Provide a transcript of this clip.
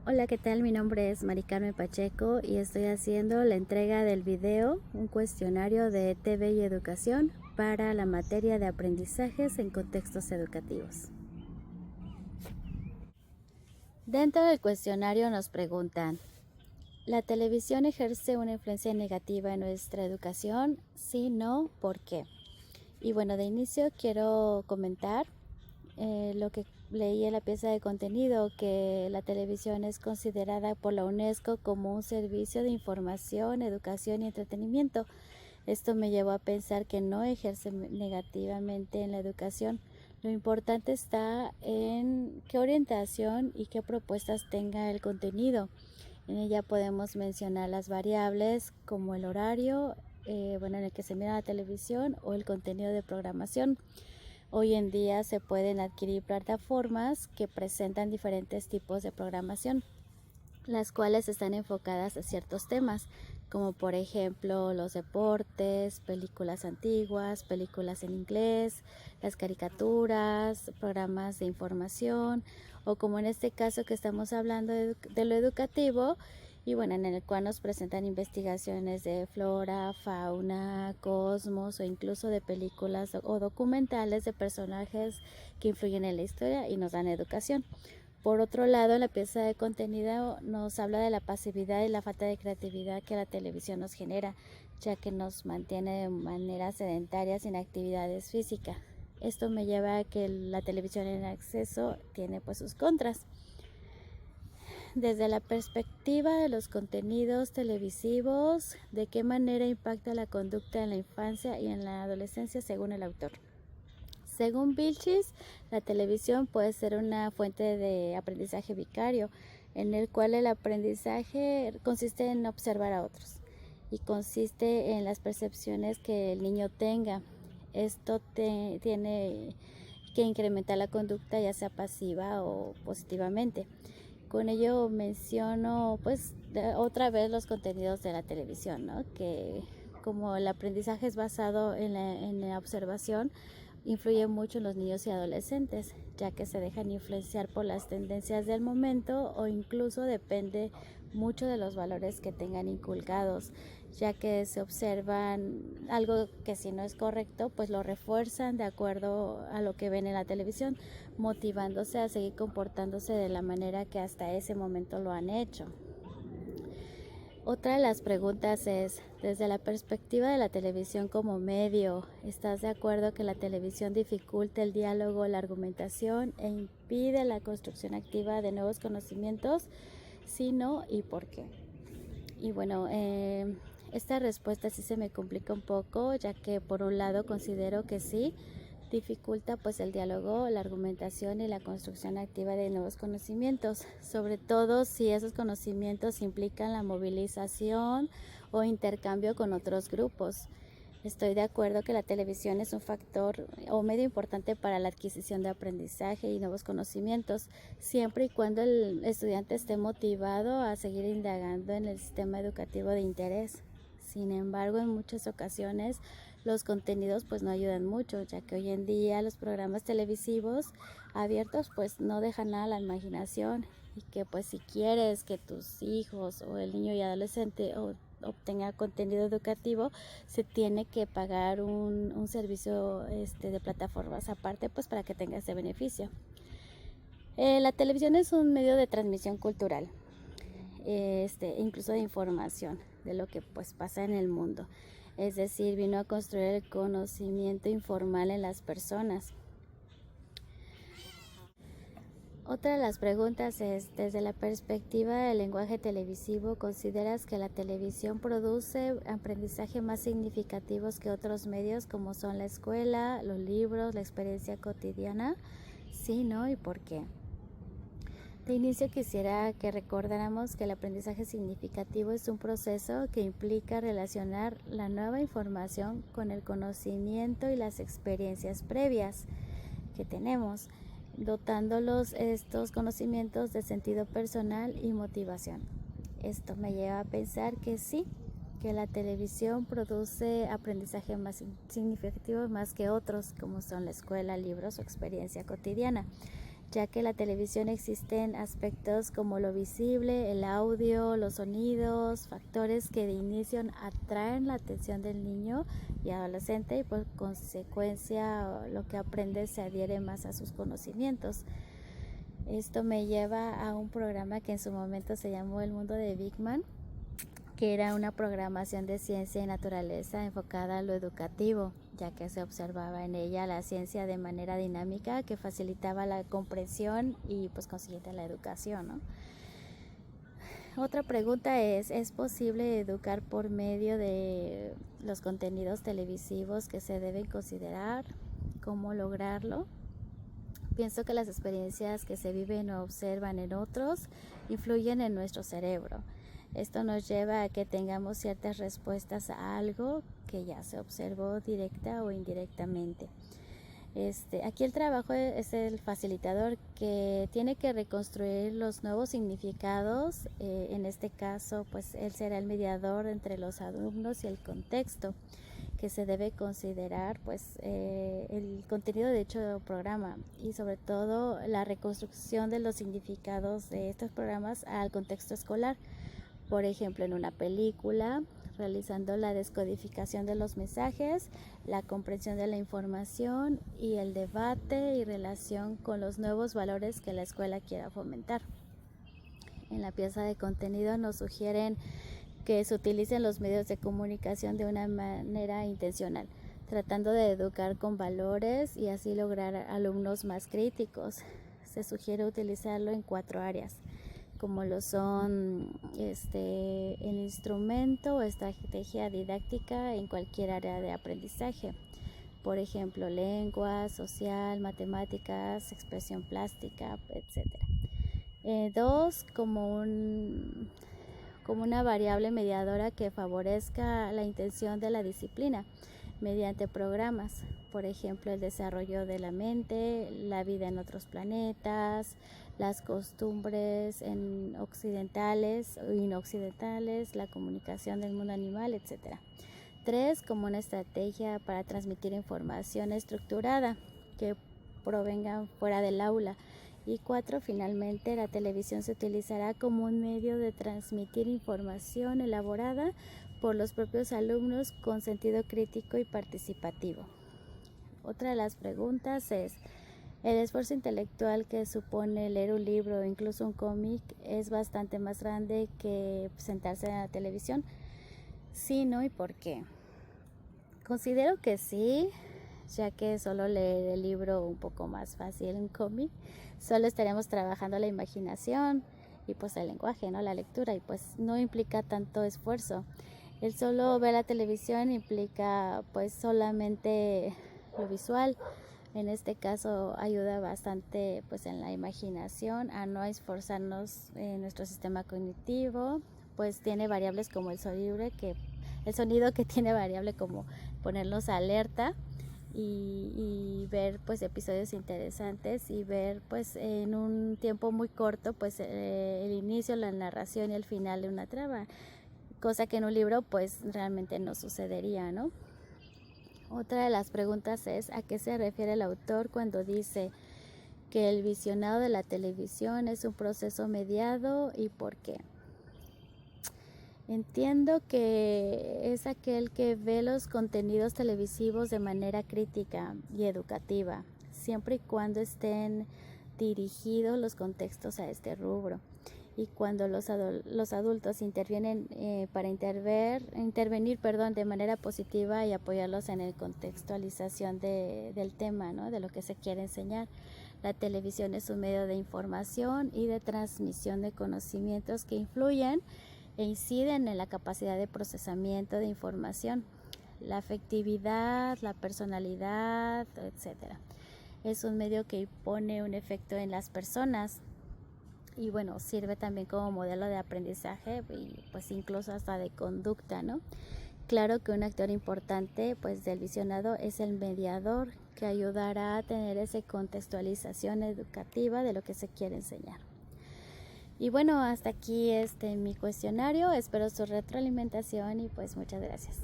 Hola, ¿qué tal? Mi nombre es Mari Carmen Pacheco y estoy haciendo la entrega del video, un cuestionario de TV y educación para la materia de aprendizajes en contextos educativos. Dentro del cuestionario nos preguntan, ¿la televisión ejerce una influencia negativa en nuestra educación? Sí, no, ¿por qué? Y bueno, de inicio quiero comentar lo que leí en la pieza de contenido, que la televisión es considerada por la UNESCO como un servicio de información, educación y entretenimiento. Esto me llevó a pensar que no ejerce negativamente en la educación. Lo importante está en qué orientación y qué propuestas tenga el contenido. En ella podemos mencionar las variables como el horario, en el que se mira la televisión, o el contenido de programación. Hoy en día se pueden adquirir plataformas que presentan diferentes tipos de programación, las cuales están enfocadas a ciertos temas, como por ejemplo los deportes, películas antiguas, películas en inglés, las caricaturas, programas de información, o como en este caso que estamos hablando de lo educativo, y bueno, en el cual nos presentan investigaciones de flora, fauna, cosmos, o incluso de películas o documentales de personajes que influyen en la historia y nos dan educación. Por otro lado, la pieza de contenido nos habla de la pasividad y la falta de creatividad que la televisión nos genera, ya que nos mantiene de manera sedentaria sin actividades físicas. Esto me lleva a que la televisión en exceso tiene pues sus contras. Desde la perspectiva de los contenidos televisivos, ¿de qué manera impacta la conducta en la infancia y en la adolescencia según el autor? Según Vilchis, la televisión puede ser una fuente de aprendizaje vicario, en el cual el aprendizaje consiste en observar a otros y consiste en las percepciones que el niño tenga. Esto tiene que incrementar la conducta, ya sea pasiva o positivamente. Con ello menciono pues otra vez los contenidos de la televisión, ¿no? Que como el aprendizaje es basado en la observación, influye mucho en los niños y adolescentes, ya que se dejan influenciar por las tendencias del momento, o incluso depende mucho de los valores que tengan inculcados, ya que se observan algo que si no es correcto, pues lo refuerzan de acuerdo a lo que ven en la televisión, motivándose a seguir comportándose de la manera que hasta ese momento lo han hecho. Otra de las preguntas es, desde la perspectiva de la televisión como medio, ¿estás de acuerdo que la televisión dificulta el diálogo, la argumentación e impide la construcción activa de nuevos conocimientos? Sí, no, ¿y por qué? Y bueno, esta respuesta sí se me complica un poco, ya que por un lado considero que sí, dificulta pues el diálogo, la argumentación y la construcción activa de nuevos conocimientos, sobre todo si esos conocimientos implican la movilización o intercambio con otros grupos. Estoy de acuerdo que la televisión es un factor o medio importante para la adquisición de aprendizaje y nuevos conocimientos, siempre y cuando el estudiante esté motivado a seguir indagando en el sistema educativo de interés. Sin embargo, en muchas ocasiones los contenidos pues no ayudan mucho, ya que hoy en día los programas televisivos abiertos pues no dejan nada a la imaginación, y que pues si quieres que tus hijos o el niño y adolescente obtenga contenido educativo, se tiene que pagar un servicio de plataformas aparte pues para que tenga ese beneficio. La televisión es un medio de transmisión cultural, incluso de información de lo que pues pasa en el mundo. Es decir, vino a construir el conocimiento informal en las personas. Otra de las preguntas es, desde la perspectiva del lenguaje televisivo, ¿consideras que la televisión produce aprendizaje más significativos que otros medios como son la escuela, los libros, la experiencia cotidiana? Sí, ¿no? ¿Y por qué? De inicio quisiera que recordáramos que el aprendizaje significativo es un proceso que implica relacionar la nueva información con el conocimiento y las experiencias previas que tenemos, dotándolos estos conocimientos de sentido personal y motivación. Esto me lleva a pensar que sí, que la televisión produce aprendizaje más significativo más que otros, como son la escuela, libros o experiencia cotidiana, ya que en la televisión existen aspectos como lo visible, el audio, los sonidos, factores que de inicio atraen la atención del niño y adolescente y por consecuencia lo que aprende se adhiere más a sus conocimientos. Esto me lleva a un programa que en su momento se llamó El Mundo de Big Man, que era una programación de ciencia y naturaleza enfocada a lo educativo, ya que se observaba en ella la ciencia de manera dinámica que facilitaba la comprensión y pues consiguiente la educación, ¿no? Otra pregunta ¿es posible educar por medio de los contenidos televisivos que se deben considerar? ¿Cómo lograrlo? Pienso que las experiencias que se viven o observan en otros influyen en nuestro cerebro. Esto nos lleva a que tengamos ciertas respuestas a algo que ya se observó directa o indirectamente. Aquí el trabajo es el facilitador que tiene que reconstruir los nuevos significados. En este caso, pues él será el mediador entre los alumnos y el contexto que se debe considerar, pues el contenido de dicho programa y sobre todo la reconstrucción de los significados de estos programas al contexto escolar. Por ejemplo, en una película, realizando la descodificación de los mensajes, la comprensión de la información y el debate y relación con los nuevos valores que la escuela quiera fomentar. En la pieza de contenido nos sugieren que se utilicen los medios de comunicación de una manera intencional, tratando de educar con valores y así lograr alumnos más críticos. Se sugiere utilizarlo en 4 áreas, como lo son el instrumento o estrategia didáctica en cualquier área de aprendizaje. Por ejemplo, lengua, social, matemáticas, expresión plástica, etc. 2, como una variable mediadora que favorezca la intención de la disciplina mediante programas, por ejemplo, el desarrollo de la mente, la vida en otros planetas, las costumbres occidentales o inoccidentales, la comunicación del mundo animal, etc. 3, como una estrategia para transmitir información estructurada que provenga fuera del aula. Y 4, finalmente, la televisión se utilizará como un medio de transmitir información elaborada por los propios alumnos con sentido crítico y participativo. Otra de las preguntas es, ¿el esfuerzo intelectual que supone leer un libro o incluso un cómic es bastante más grande que sentarse en la televisión? Sí, ¿no? ¿Y por qué? Considero que sí, ya que solo leer el libro un poco más fácil, un cómic, solo estaremos trabajando la imaginación y pues el lenguaje, ¿no? La lectura, y pues no implica tanto esfuerzo. El solo ver la televisión implica pues solamente lo visual. En este caso ayuda bastante pues en la imaginación a no esforzarnos en nuestro sistema cognitivo, pues tiene variables como el sonido que tiene variable como ponernos alerta y ver pues episodios interesantes y ver pues en un tiempo muy corto pues el inicio, la narración y el final de una trama, cosa que en un libro pues realmente no sucedería, ¿no? Otra de las preguntas es ¿a qué se refiere el autor cuando dice que el visionado de la televisión es un proceso mediado y por qué? Entiendo que es aquel que ve los contenidos televisivos de manera crítica y educativa, siempre y cuando estén dirigidos los contextos a este rubro. Y cuando los adultos intervienen para intervenir de manera positiva y apoyarlos en la contextualización del tema, ¿no? De lo que se quiere enseñar. La televisión es un medio de información y de transmisión de conocimientos que influyen e inciden en la capacidad de procesamiento de información, la afectividad, la personalidad, etc. Es un medio que impone un efecto en las personas y bueno, sirve también como modelo de aprendizaje y pues incluso hasta de conducta, ¿no? Claro que un actor importante pues del visionado es el mediador que ayudará a tener esa contextualización educativa de lo que se quiere enseñar. Y bueno, hasta aquí mi cuestionario, espero su retroalimentación y pues muchas gracias.